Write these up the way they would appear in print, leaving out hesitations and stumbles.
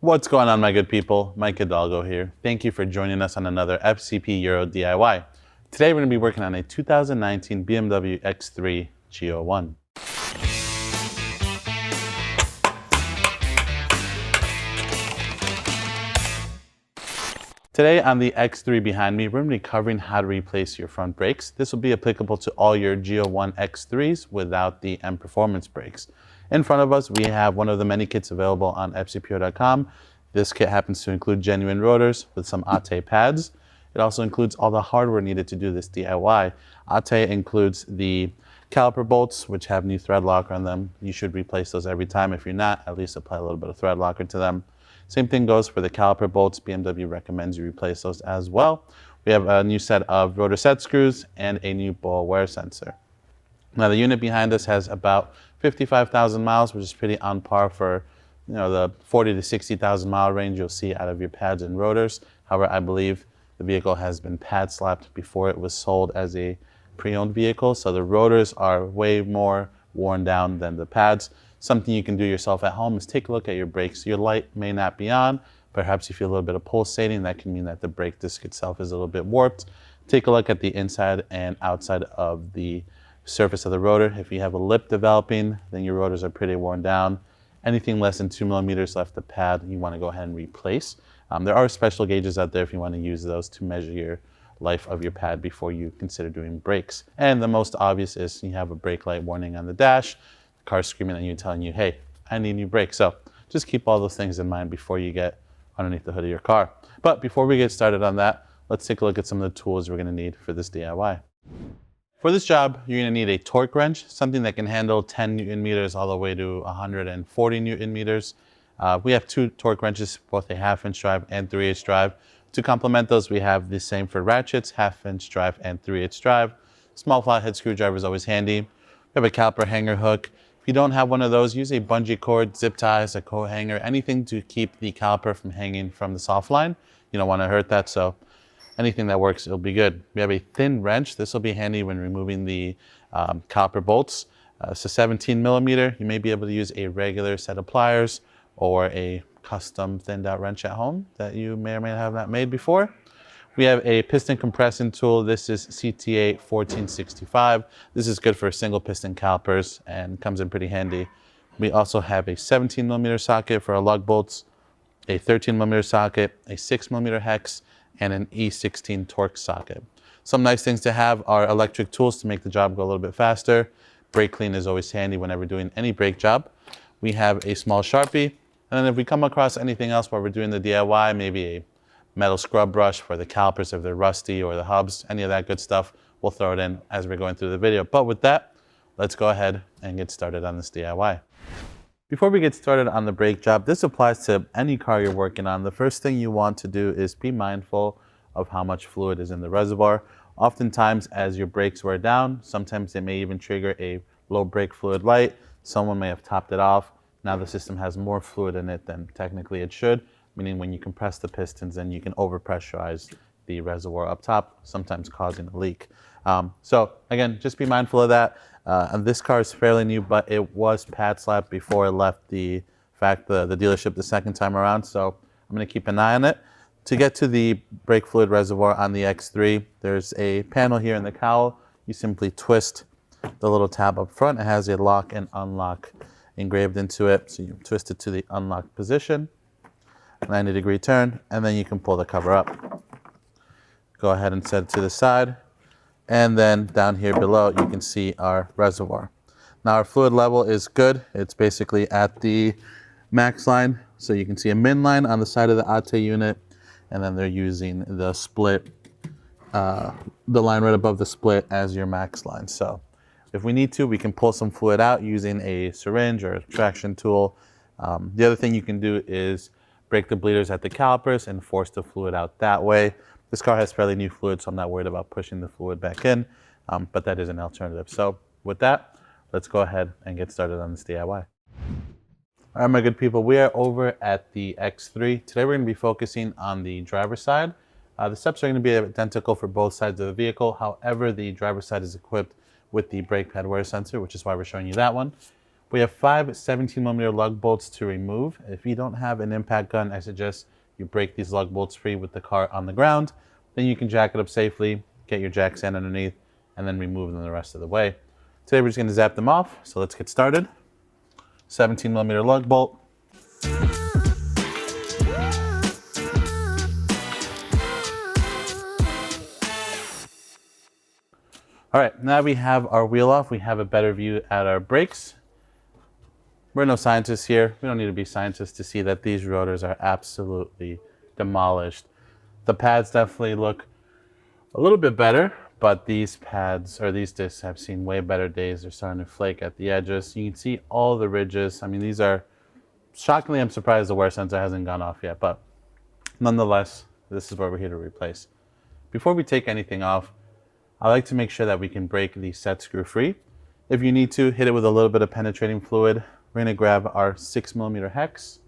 What's going on, my good people? Mike Hidalgo here. Thank you for joining us on another FCP Euro DIY. Today we're going to be working on a 2019 BMW X3 G01. Today on the X3 behind me, we're going to be covering how to replace your front brakes. This will be applicable to all your G01 X3s without the M Performance brakes. In front of us, we have one of the many kits available on fcpo.com. This kit happens to include genuine rotors with some ATE pads. It also includes all the hardware needed to do this DIY. ATE includes the caliper bolts, which have new thread locker on them. You should replace those every time. If you're not, at least apply a little bit of thread locker to them. Same thing goes for the caliper bolts. BMW recommends you replace those as well. We have a new set of rotor set screws and a new ball wear sensor. Now the unit behind us has about 55,000 miles, which is pretty on par for the 40 to 60,000 mile range you'll see out of your pads and rotors. However, I believe the vehicle has been pad slapped before it was sold as a pre-owned vehicle, so the rotors are way more worn down than the pads. Something you can do yourself at home is take a look at your brakes. Your light may not be on. Perhaps you feel a little bit of pulsating. That can mean that the brake disc itself is a little bit warped. Take a look at the inside and outside of the surface of the rotor. If you have a lip developing, then your rotors are pretty worn down. Anything less than 2 millimeters left the pad, you want to go ahead and replace. There are special gauges out there if you want to use those to measure your life of your pad before you consider doing brakes. And the most obvious is you have a brake light warning on the dash. Car screaming at you, telling you, hey, I need new brakes. So just keep all those things in mind before you get underneath the hood of your car. But before we get started on that, let's take a look at some of the tools we're going to need for this DIY. For this job, you're going to need a torque wrench, something that can handle 10 Newton meters all the way to 140 Newton meters. We have two torque wrenches, both a 1/2-inch drive and 3/8 drive. To complement those, we have the same for ratchets, 1/2-inch drive and 3/8 drive. Small flathead screwdriver is always handy. We have a caliper hanger hook. If you don't have one of those, use a bungee cord, zip ties, a coat hanger, anything to keep the caliper from hanging from the soft line. You don't want to hurt that, so anything that works, it'll be good. We have a thin wrench. This will be handy when removing the caliper bolts. It's a 17 millimeter. You may be able to use a regular set of pliers or a custom thinned out wrench at home that you may or may have not made before. We have a piston compressing tool. This is CTA 1465. This is good for single piston calipers and comes in pretty handy. We also have a 17 millimeter socket for our lug bolts, a 13 millimeter socket, a 6 millimeter hex, and an E16 torque socket. Some nice things to have are electric tools to make the job go a little bit faster. Brake clean is always handy whenever doing any brake job. We have a small Sharpie, and then if we come across anything else while we're doing the DIY, maybe a metal scrub brush for the calipers if they're rusty, or the hubs, any of that good stuff, we'll throw it in as we're going through the video. But with that, let's go ahead and get started on this DIY. Before we get started on the brake job, this applies to any car you're working on. The first thing you want to do is be mindful of how much fluid is in the reservoir. Oftentimes, as your brakes wear down, sometimes they may even trigger a low brake fluid light. Someone may have topped it off. Now the system has more fluid in it than technically it should, meaning when you compress the pistons, then you can overpressurize the reservoir up top, sometimes causing a leak. So again, just be mindful of that. And this car is fairly new, but it was pad slapped before it left the dealership the second time around. So I'm going to keep an eye on it. To get to the brake fluid reservoir on the X3, there's a panel here in the cowl. You simply twist the little tab up front. It has a lock and unlock engraved into it. So you twist it to the unlocked position, 90-degree turn, and then you can pull the cover up. Go ahead and set it to the side. And then down here below, you can see our reservoir. Now our fluid level is good. It's basically at the max line. So you can see a min line on the side of the ATE unit, and then they're using the split, the line right above the split as your max line. So if we need to, we can pull some fluid out using a syringe or a traction tool. The other thing you can do is break the bleeders at the calipers and force the fluid out that way. This car has fairly new fluid, so I'm not worried about pushing the fluid back in, but that is an alternative. So with that, let's go ahead and get started on this DIY. All right, my good people, we are over at the X3. Today we're going to be focusing on the driver's side. The steps are going to be identical for both sides of the vehicle. However, the driver's side is equipped with the brake pad wear sensor, which is why we're showing you that one. We have 5 17mm lug bolts to remove. If you don't have an impact gun, I suggest you break these lug bolts free with the car on the ground. Then you can jack it up safely, get your jack stand underneath, and then remove them the rest of the way. Today we're just going to zap them off, so let's get started. 17mm lug bolt. All right, now we have our wheel off, we have a better view at our brakes. We're no scientists here. We don't need to be scientists to see that these rotors are absolutely demolished. The pads definitely look a little bit better, but these pads or these discs have seen way better days. They're starting to flake at the edges. You can see all the ridges. I mean, these are, shockingly, I'm surprised the wear sensor hasn't gone off yet, but nonetheless, this is what we're here to replace. Before we take anything off, I like to make sure that we can break the set screw free. If you need to, hit it with a little bit of penetrating fluid. We're gonna grab our 6mm hex,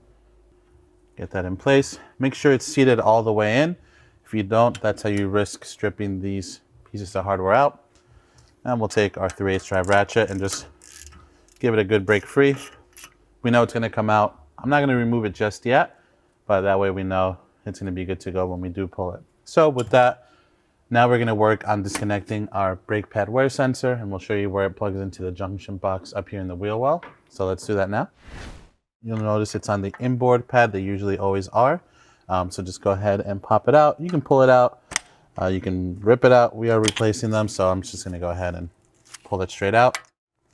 get that in place. Make sure it's seated all the way in. If you don't, that's how you risk stripping these pieces of hardware out. And we'll take our 3/8 drive ratchet and just give it a good break free. We know it's gonna come out. I'm not gonna remove it just yet, but that way we know it's gonna be good to go when we do pull it. So with that, now we're gonna work on disconnecting our brake pad wear sensor, and we'll show you where it plugs into the junction box up here in the wheel well. So let's do that now. You'll notice it's on the inboard pad. They usually always are. So just go ahead and pop it out. You can pull it out. You can rip it out. We are replacing them, so I'm just gonna go ahead and pull it straight out.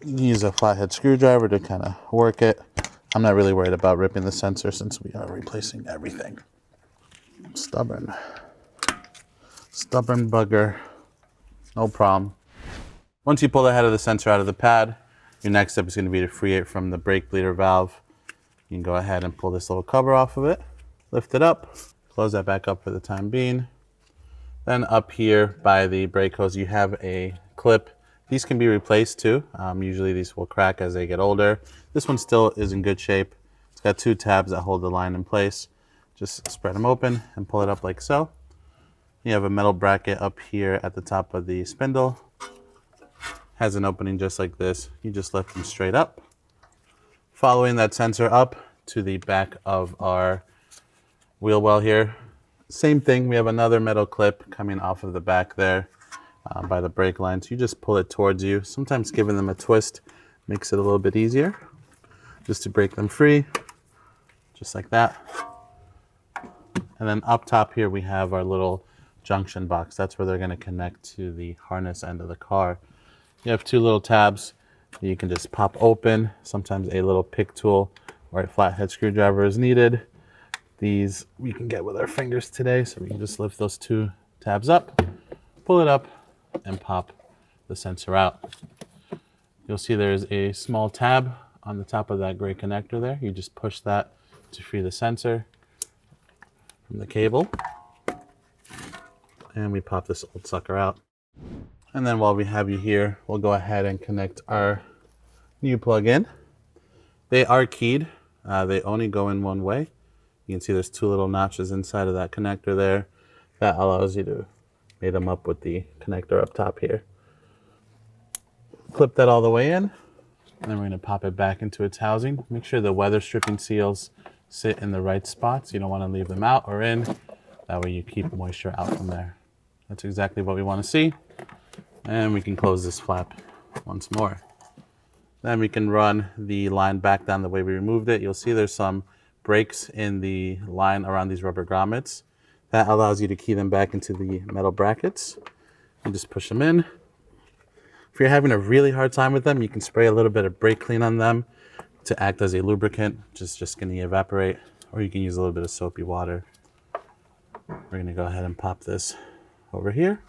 You can use a flathead screwdriver to kind of work it. I'm not really worried about ripping the sensor since we are replacing everything. Stubborn bugger, no problem. Once you pull the head of the sensor out of the pad, your next step is going to be to free it from the brake bleeder valve. You can go ahead and pull this little cover off of it, lift it up, close that back up for the time being. Then up here by the brake hose, you have a clip. These can be replaced too. Usually these will crack as they get older. This one still is in good shape. It's got 2 tabs that hold the line in place. Just spread them open and pull it up like so. You have a metal bracket up here at the top of the spindle. Has an opening just like this. You just lift them straight up. Following that sensor up to the back of our wheel well here. Same thing, we have another metal clip coming off of the back there by the brake line. So you just pull it towards you. Sometimes giving them a twist makes it a little bit easier. Just to break them free, just like that. And then up top here we have our little junction box. That's where they're going to connect to the harness end of the car. You have 2 little tabs that you can just pop open. Sometimes a little pick tool or a flathead screwdriver is needed. These we can get with our fingers today, so we can just lift those 2 tabs up, pull it up, and pop the sensor out. You'll see there's a small tab on the top of that gray connector there. You just push that to free the sensor from the cable. And we pop this old sucker out. And then while we have you here, we'll go ahead and connect our new plug-in. They are keyed. They only go in one way. You can see there's 2 little notches inside of that connector there. That allows you to mate them up with the connector up top here. Clip that all the way in, and then we're going to pop it back into its housing. Make sure the weather stripping seals sit in the right spots. You don't want to leave them out or in. That way you keep moisture out from there. That's exactly what we want to see. And we can close this flap once more. Then we can run the line back down the way we removed it. You'll see there's some breaks in the line around these rubber grommets. That allows you to key them back into the metal brackets. You just push them in. If you're having a really hard time with them, you can spray a little bit of brake clean on them to act as a lubricant, which is just going to evaporate, or you can use a little bit of soapy water. We're going to go ahead and pop this over here.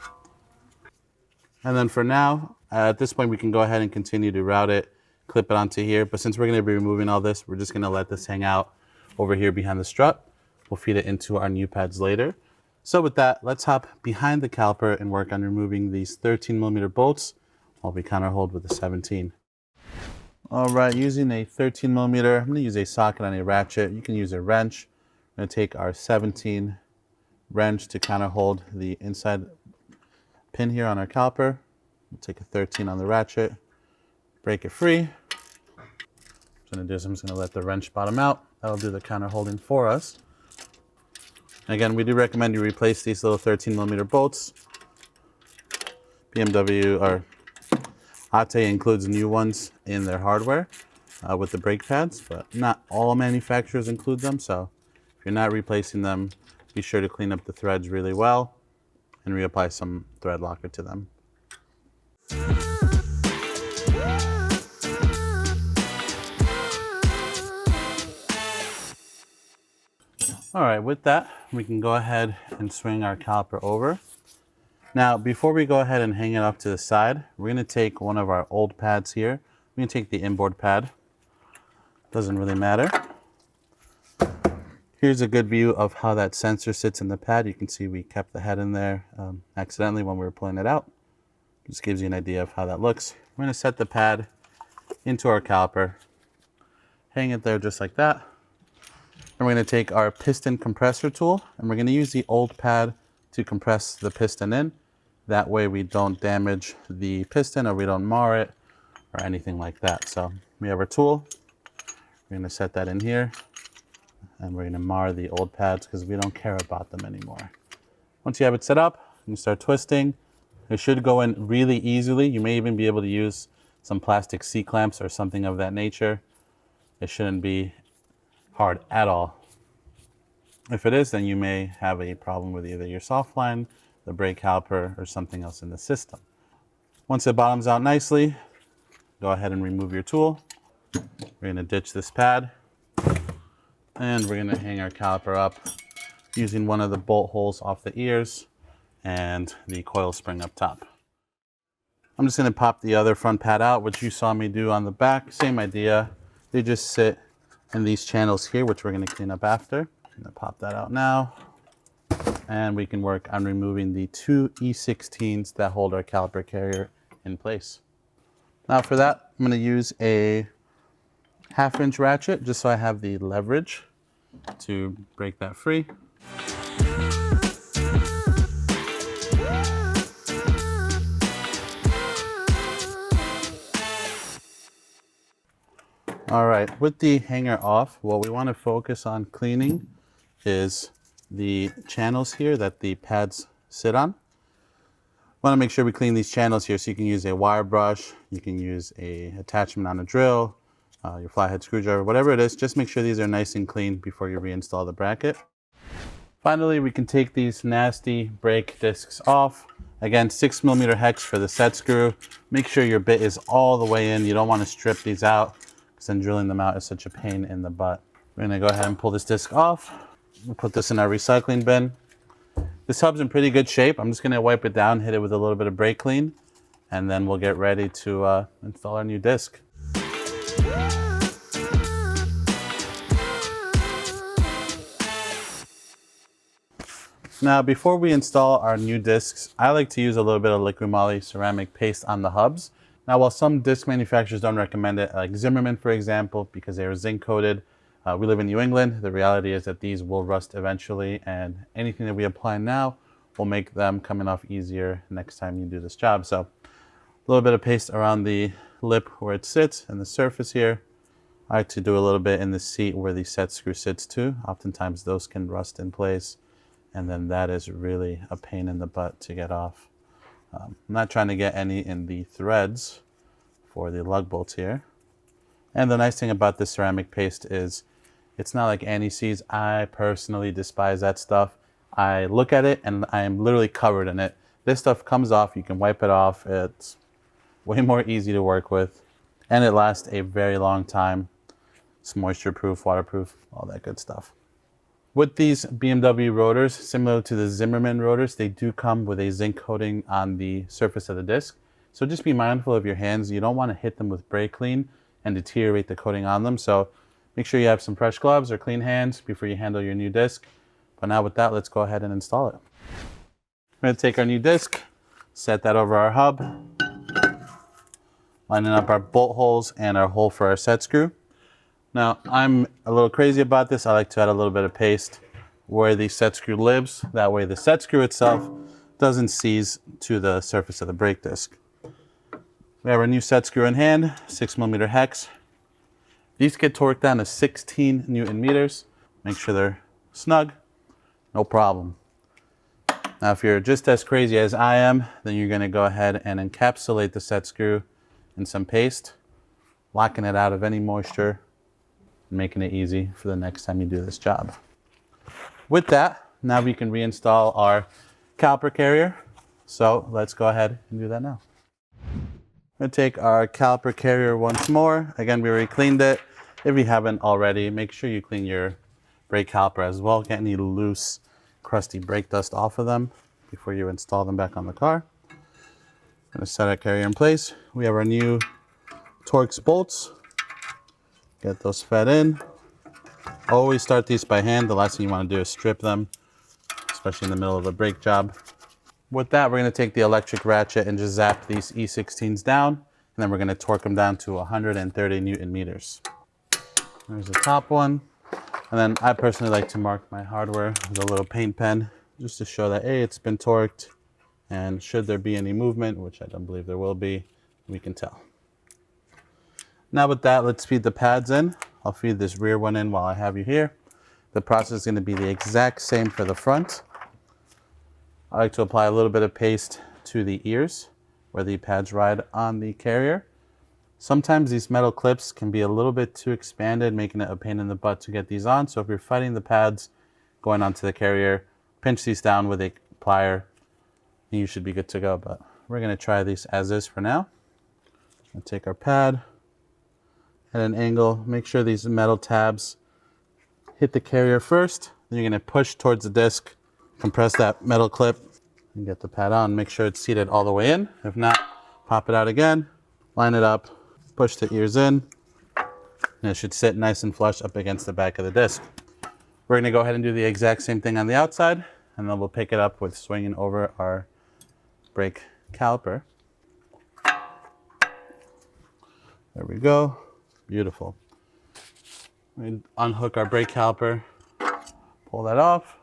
And then for now, at this point, we can go ahead and continue to route it, clip it onto here. But since we're going to be removing all this, we're just going to let this hang out over here behind the strut. We'll feed it into our new pads later. So with that, let's hop behind the caliper and work on removing these 13mm bolts while we counter hold with the 17. All right, using a 13mm, I'm going to use a socket on a ratchet. You can use a wrench. I'm going to take our 17 wrench to counter hold the inside pin here on our caliper. We'll take a 13 on the ratchet, break it free. I'm just gonna let the wrench bottom out. That'll do the counter holding for us. Again, we do recommend you replace these little 13mm bolts. BMW or Ate includes new ones in their hardware with the brake pads, but not all manufacturers include them. So if you're not replacing them, be sure to clean up the threads really well and reapply some thread locker to them. All right, with that, we can go ahead and swing our caliper over. Now, before we go ahead and hang it off to the side, we're gonna take one of our old pads here. We're gonna take the inboard pad. Doesn't really matter. Here's a good view of how that sensor sits in the pad. You can see we kept the head in there accidentally when we were pulling it out. Just gives you an idea of how that looks. We're gonna set the pad into our caliper, hang it there just like that. And we're gonna take our piston compressor tool and we're gonna use the old pad to compress the piston in. That way we don't damage the piston or we don't mar it or anything like that. So we have our tool. We're gonna set that in here and we're gonna mar the old pads because we don't care about them anymore. Once you have it set up, you can start twisting. It should go in really easily. You may even be able to use some plastic C-clamps or something of that nature. It shouldn't be hard at all. If it is, then you may have a problem with either your soft line, the brake caliper, or something else in the system. Once it bottoms out nicely, go ahead and remove your tool. We're gonna ditch this pad, and we're gonna hang our caliper up using one of the bolt holes off the ears and the coil spring up top. I'm just gonna pop the other front pad out, which you saw me do on the back. Same idea. They just sit in these channels here, which we're gonna clean up after. I'm gonna pop that out now. And we can work on removing the two E16s that hold our caliper carrier in place. Now for that, I'm gonna use a 1/2-inch ratchet just so I have the leverage to break that free. All right, with the hanger off, what we want to focus on cleaning is the channels here that the pads sit on. Want to make sure we clean these channels here, so you can use a wire brush, you can use a attachment on a drill, your flathead screwdriver, whatever it is. Just make sure these are nice and clean before you reinstall the bracket. Finally, we can take these nasty brake discs off. Again, 6mm hex for the set screw. Make sure your bit is all the way in. You don't want to strip these out, because then drilling them out is such a pain in the butt. We're gonna go ahead and pull this disc off. We'll put this in our recycling bin. This hub's in pretty good shape. I'm just gonna wipe it down, hit it with a little bit of brake clean, and then we'll get ready to install our new disc. Now, before we install our new discs, I like to use a little bit of liquid moly ceramic paste on the hubs. Now, while some disc manufacturers don't recommend it, like Zimmerman, for example, because they are zinc coated, we live in New England. The reality is that these will rust eventually, and anything that we apply now will make them coming off easier next time you do this job. So a little bit of paste around the lip where it sits and the surface here. I like to do a little bit in the seat where the set screw sits too. Oftentimes those can rust in place, and then that is really a pain in the butt to get off. I'm not trying to get any in the threads for the lug bolts here. And the nice thing about this ceramic paste is it's not like anti-seize. I personally despise that stuff. I look at it and I am literally covered in it. This stuff comes off, you can wipe it off. It's way more easy to work with, and it lasts a very long time. It's moisture proof, waterproof, all that good stuff. With these BMW rotors, similar to the Zimmerman rotors, they do come with a zinc coating on the surface of the disc. So just be mindful of your hands. You don't want to hit them with brake clean and deteriorate the coating on them. So make sure you have some fresh gloves or clean hands before you handle your new disc. But now with that, let's go ahead and install it. We're going to take our new disc, set that over our hub, lining up our bolt holes and our hole for our set screw. Now, I'm a little crazy about this. I like to add a little bit of paste where the set screw lives. That way the set screw itself doesn't seize to the surface of the brake disc. We have our new set screw in hand, 6mm hex. These get torqued down to 16 Newton meters. Make sure they're snug, no problem. Now, if you're just as crazy as I am, then you're gonna go ahead and encapsulate the set screw in some paste, locking it out of any moisture, and making it easy for the next time you do this job. With that, now we can reinstall our caliper carrier. So let's go ahead and do that now. I'm gonna take our caliper carrier once more. Again, we already cleaned it. If you haven't already, make sure you clean your brake caliper as well. Get any loose, crusty brake dust off of them before you install them back on the car. I'm gonna set our carrier in place. We have our new Torx bolts. Get those fed in. Always start these by hand. The last thing you wanna do is strip them, especially in the middle of a brake job. With that, we're gonna take the electric ratchet and just zap these E16s down, and then we're gonna torque them down to 130 Newton meters. There's the top one. And then I personally like to mark my hardware with a little paint pen, just to show that, hey, it's been torqued, and should there be any movement, which I don't believe there will be, we can tell. Now with that, let's feed the pads in. I'll feed this rear one in while I have you here. The process is gonna be the exact same for the front. I like to apply a little bit of paste to the ears where the pads ride on the carrier. Sometimes these metal clips can be a little bit too expanded, making it a pain in the butt to get these on. So if you're fighting the pads going onto the carrier, pinch these down with a plier and you should be good to go. But we're gonna try these as is for now. I'll take our pad at an angle, make sure these metal tabs hit the carrier first. Then you're gonna push towards the disc, compress that metal clip and get the pad on. Make sure it's seated all the way in. If not, pop it out again, line it up, push the ears in, and it should sit nice and flush up against the back of the disc. We're gonna go ahead and do the exact same thing on the outside, and then we'll pick it up with swinging over our brake caliper. There we go, beautiful. We unhook our brake caliper, pull that off.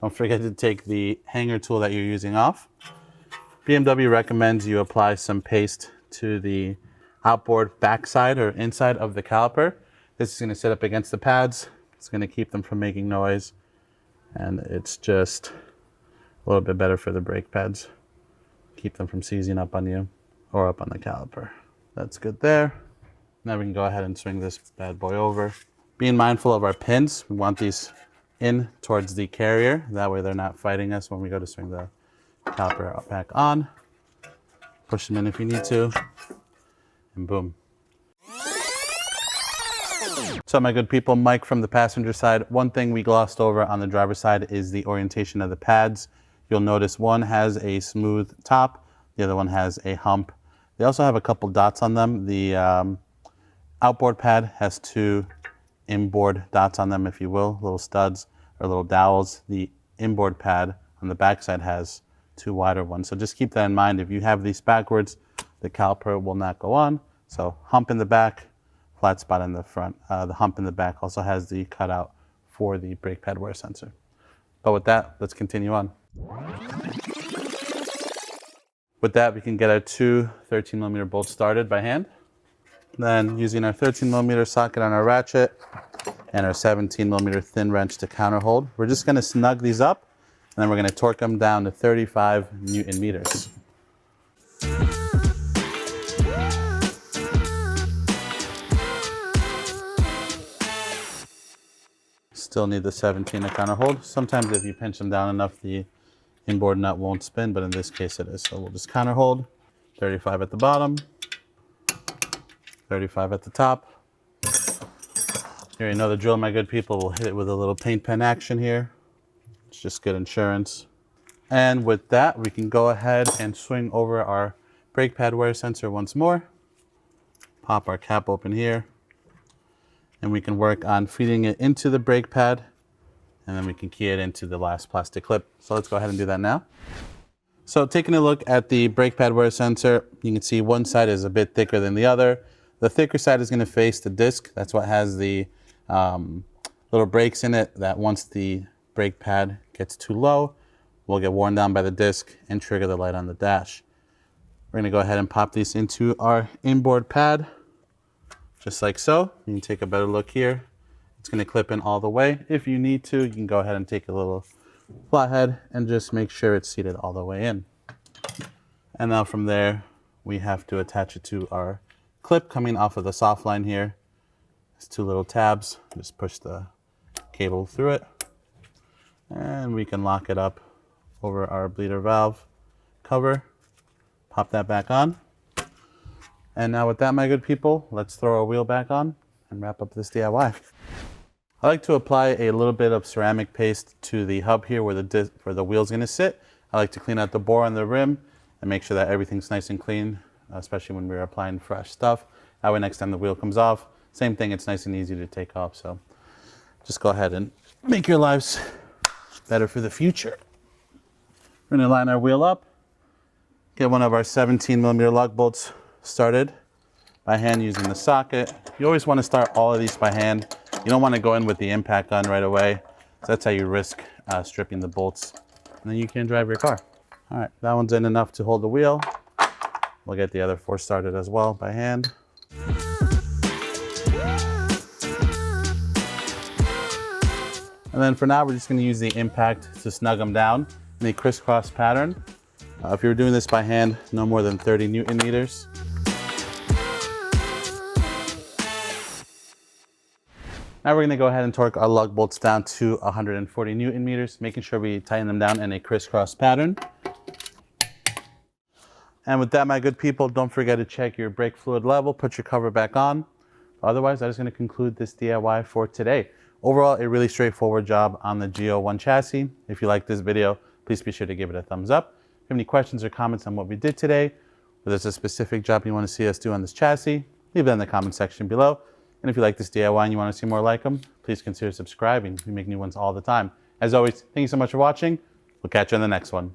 Don't forget to take the hanger tool that you're using off. BMW recommends you apply some paste to the outboard backside or inside of the caliper. This is going to sit up against the pads. It's going to keep them from making noise. And it's just a little bit better for the brake pads. Keep them from seizing up on you or up on the caliper. That's good there. Now we can go ahead and swing this bad boy over. Being mindful of our pins, we want these in towards the carrier. That way they're not fighting us when we go to swing the caliper back on. Push them in if you need to, and boom. So my good people, Mike from the passenger side. One thing we glossed over on the driver's side is the orientation of the pads. You'll notice one has a smooth top, the other one has a hump. They also have a couple dots on them. The outboard pad has two inboard dots on them, if you will, little studs or little dowels. The inboard pad on the backside has two wider ones. So just keep that in mind. If you have these backwards, the caliper will not go on. So hump in the back, flat spot in the front. The hump in the back also has the cutout for the brake pad wear sensor. But with that, let's continue on. With that, we can get our two 13mm bolts started by hand. Then using our 13mm socket on our ratchet and our 17mm thin wrench to counter hold, we're just going to snug these up, and then we're going to torque them down to 35 Newton meters. Still need the 17 to counter hold. Sometimes if you pinch them down enough, the inboard nut won't spin, but in this case it is. So we'll just counter hold, 35 at the bottom, 35 at the top. Here, you know the drill, my good people. We'll hit it with a little paint pen action here. It's just good insurance. And with that, we can go ahead and swing over our brake pad wear sensor once more. Pop our cap open here. And we can work on feeding it into the brake pad. And then we can key it into the last plastic clip. So let's go ahead and do that now. So taking a look at the brake pad wear sensor, you can see one side is a bit thicker than the other. The thicker side is going to face the disc. That's what has the little brakes in it that once the brake pad gets too low, will get worn down by the disc and trigger the light on the dash. We're going to go ahead and pop these into our inboard pad. just like so. You can take a better look here. It's going to clip in all the way. If you need to, you can go ahead and take a little flathead and just make sure it's seated all the way in. And now from there, we have to attach it to our clip coming off of the soft line here. There's two little tabs. Just push the cable through it. And we can lock it up over our bleeder valve cover. Pop that back on. And now with that, my good people, let's throw our wheel back on and wrap up this DIY. I like to apply a little bit of ceramic paste to the hub here where the wheel's gonna sit. I like to clean out the bore on the rim and make sure that everything's nice and clean, especially when we're applying fresh stuff. That way next time the wheel comes off, same thing, it's nice and easy to take off. So just go ahead and make your lives better for the future. We're gonna line our wheel up, get one of our 17mm lug bolts started by hand using the socket. You always wanna start all of these by hand. You don't wanna go in with the impact gun right away. So that's how you risk stripping the bolts, and then you can drive your car. All right, that one's in enough to hold the wheel. We'll get the other 4 started as well by hand. And then for now, we're just gonna use the impact to snug them down in a crisscross pattern. If you were doing this by hand, no more than 30 Newton meters. Now we're gonna go ahead and torque our lug bolts down to 140 Newton meters, making sure we tighten them down in a crisscross pattern. And with that, my good people, don't forget to check your brake fluid level, put your cover back on. Otherwise, that is gonna conclude this DIY for today. Overall, a really straightforward job on the G01 chassis. If you like this video, please be sure to give it a thumbs up. If you have any questions or comments on what we did today, or there's a specific job you wanna see us do on this chassis, leave it in the comment section below. And if you like this DIY and you wanna see more like them, please consider subscribing. We make new ones all the time. As always, thank you so much for watching. We'll catch you on the next one.